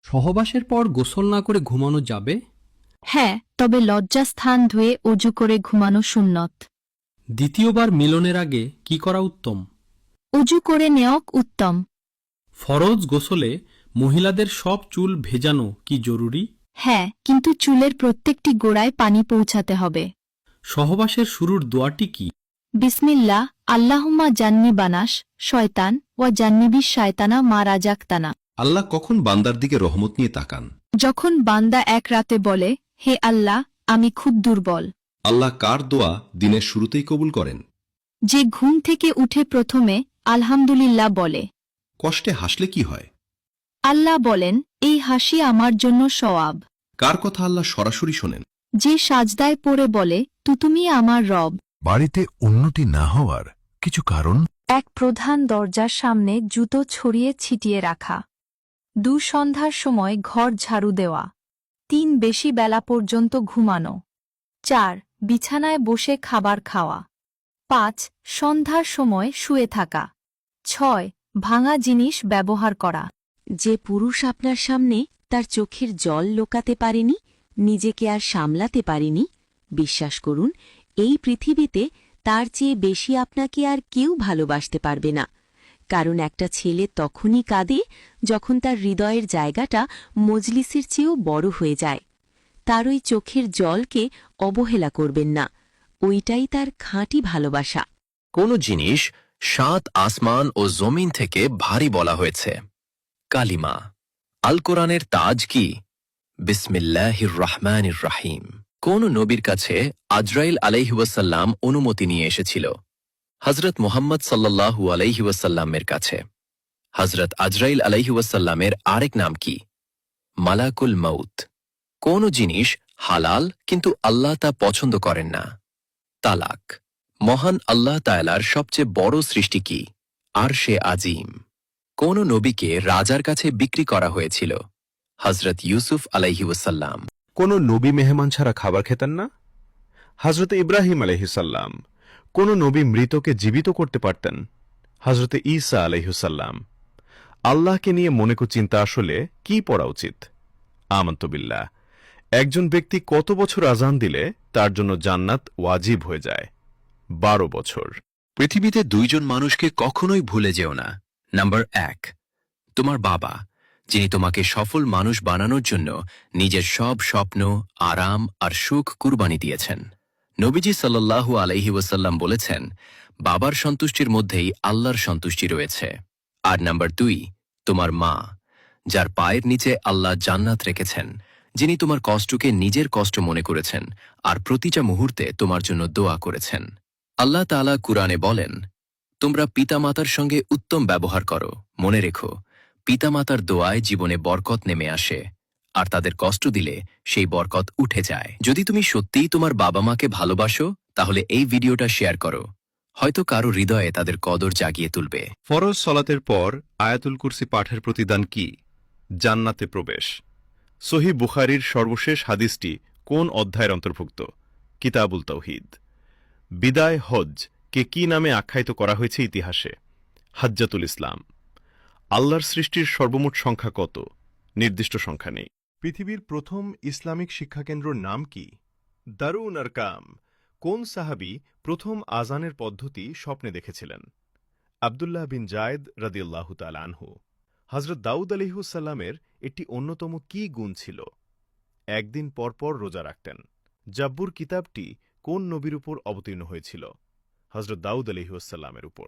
সহবাসের পর গোসল না করে ঘুমানো যাবে? হ্যাঁ, তবে লজ্জাস্থান ধুয়ে অজু করে ঘুমানো সুন্নত। দ্বিতীয়বার মিলনের আগে কি করা উত্তম? অজু করে নেওয়া উত্তম। ফরজ গোসলে মহিলাদের সব চুল ভেজানো কি জরুরি? হ্যাঁ, কিন্তু চুলের প্রত্যেকটি গোড়ায় পানি পৌঁছাতে হবে। সহবাসের শুরুর দোয়াটি কি? বিসমিল্লাহ আল্লাহুম্মা জান্নি বানাস শয়তান ওয়া জান্নিবি শায়তানা মা রাজাকতানা। আল্লাহ কখন বান্দার দিকে রহমত নিয়ে তাকান? যখন বান্দা এক রাতে বলে, হে আল্লাহ, আমি খুব দুর্বল। আল্লাহ কার দোয়া দিনের শুরুতেই কবুল করেন? যে ঘুম থেকে উঠে প্রথমে আলহামদুলিল্লাহ বলে। কষ্টে হাসলে কি হয়? আল্লাহ বলেন, এই হাসি আমার জন্য সওয়াব। কার কথা আল্লাহ সরাসরি শোনেন? যে সাজদায় পড়ে বলে, তুমি আমার রব। বাড়িতে উন্নতি না হওয়ার কিছু কারণ? এক প্রধান দরজার সামনে জুতো ছড়িয়ে ছিটিয়ে রাখা। 2 সন্ধ্যার সময় ঘর ঝাড়ু দেওয়া। 3 বেশি বেলা পর্যন্ত ঘুমানো। 4 বিছানায় বসে খাবার খাওয়া। 5 সন্ধ্যার সময় শুয়ে থাকা। 6 ভাঙা জিনিস ব্যবহার করা। যে পুরুষ আপনার সামনে তার চোখের জল লোকাতে পারেনি, নিজেকে আর সামলাতে পারেনি, বিশ্বাস করুন এই পৃথিবীতে তার চেয়ে বেশি আপনাকে আর কেউ ভালোবাসতে পারবে না। কারণ একটা ছেলে তখনই কাঁদে যখন তার হৃদয়ের জায়গাটা মজলিসের চেয়েও বড় হয়ে যায়। তার ওই চোখের জলকে অবহেলা করবেন না, ওইটাই তার খাঁটি ভালোবাসা। কোন জিনিস 7 আসমান ও জমিন থেকে ভারী বলা হয়েছে? কালিমা। আল কোরআনের তাজ কি? বিসমিল্লাহির রহমানির রাহিম। কোন নবীর কাছে আজরাইল আলাইহিওয়াসাল্লাম অনুমতি নিয়ে এসেছিল? হজরত মুহাম্মদ সাল্লাল্লাহু আলাইহিওয়াসাল্লামের কাছে। হজরত আজরাইল আলাইহিওয়াসাল্লামের আরেক নাম কি? মালাকুল মউত। কোন জিনিস হালাল কিন্তু আল্লাহ তা পছন্দ করেন না? তালাক। মহান আল্লাহ তাআলার সবচেয়ে বড় সৃষ্টি কি? আরশে আজিম। কোন নবীকে রাজার কাছে বিক্রি করা হয়েছিল? হজরত ইউসুফ আলাইহিওয়াসাল্লাম। কোন নবী মেহমান ছাড়া খাবার খেতেন না? হজরত ইব্রাহিম আলহিসাল্লাম। কোন নবী মৃতকে জীবিত করতে পারতেন? হজরত ঈসা আলহিসাল্লাম। আল্লাহকে নিয়ে মনে চিন্তা আসলে কি পড়া উচিত? আমন্তবিল্লাহ। একজন ব্যক্তি কত বছর আজান দিলে তার জন্য জান্নাত ওয়াজিব হয়ে যায়? 12 বছর। পৃথিবীতে 2 জন মানুষকে কখনোই ভুলে যেও না। নাম্বার 1, তোমার বাবা, যিনি তোমাকে সফল মানুষ বানানোর জন্য নিজের সব স্বপ্ন, আরাম আর সুখ কুরবানি দিয়েছেন। নবীজি সাল্লাল্লাহু আলাইহি ওয়াসাল্লাম বলেছেন, বাবার সন্তুষ্টির মধ্যেই আল্লাহর সন্তুষ্টি রয়েছে। আর নাম্বার 2, তোমার মা, যার পায়ের নিচে আল্লাহ জান্নাত রেখেছেন, যিনি তোমার কষ্টকে নিজের কষ্ট মনে করেছেন আর প্রতিটা মুহূর্তে তোমার জন্য দোয়া করেছেন। আল্লাহ তাআলা কুরআনে বলেন, তোমরা পিতামাতার সঙ্গে উত্তম ব্যবহার করো। মনে রেখো, পিতামাতার দোয়ায় জীবনে বরকত নেমে আসে, আর তাদের কষ্ট দিলে সেই বরকত উঠে যায়। যদি তুমি সত্যিই তোমার বাবা মাকে ভালোবাসো, তাহলে এই ভিডিওটা শেয়ার করো। হয়তো কারো হৃদয়ে তাদের কদর জাগিয়ে তুলবে। ফরজ সলাতের পর আয়াতুল কুরসি পাঠের প্রতিদান কি? জান্নাতে প্রবেশ। সহিহ বুখারীর সর্বশেষ হাদিসটি কোন অধ্যায়ের অন্তর্ভুক্ত? কিতাবুল তাওহীদ। বিদায় হজ কে কি নামে আখ্যায়িত করা হয়েছে ইতিহাসে? হাজ্জাতুল ইসলাম। আল্লাহর সৃষ্টির সর্বমোট সংখ্যা কত? নির্দিষ্ট সংখ্যা নেই। পৃথিবীর প্রথম ইসলামিক শিক্ষাকেন্দ্রর নাম কি? দারুন আরকাম। কোন সাহাবী প্রথম আজানের পদ্ধতি স্বপ্নে দেখেছিলেন? আব্দুল্লাহ বিন জায়েদ রাদিয়াল্লাহু তাআলা আনহু। হযরত দাউদ আলাইহিসসালামের একটি অন্যতম কি গুণ ছিল? একদিন পরপর রোজা রাখতেন। জাব্বুর কিতাবটি কোন নবীর উপর অবতীর্ণ হয়েছিল? হযরত দাউদ আলাইহিসসালামের উপর।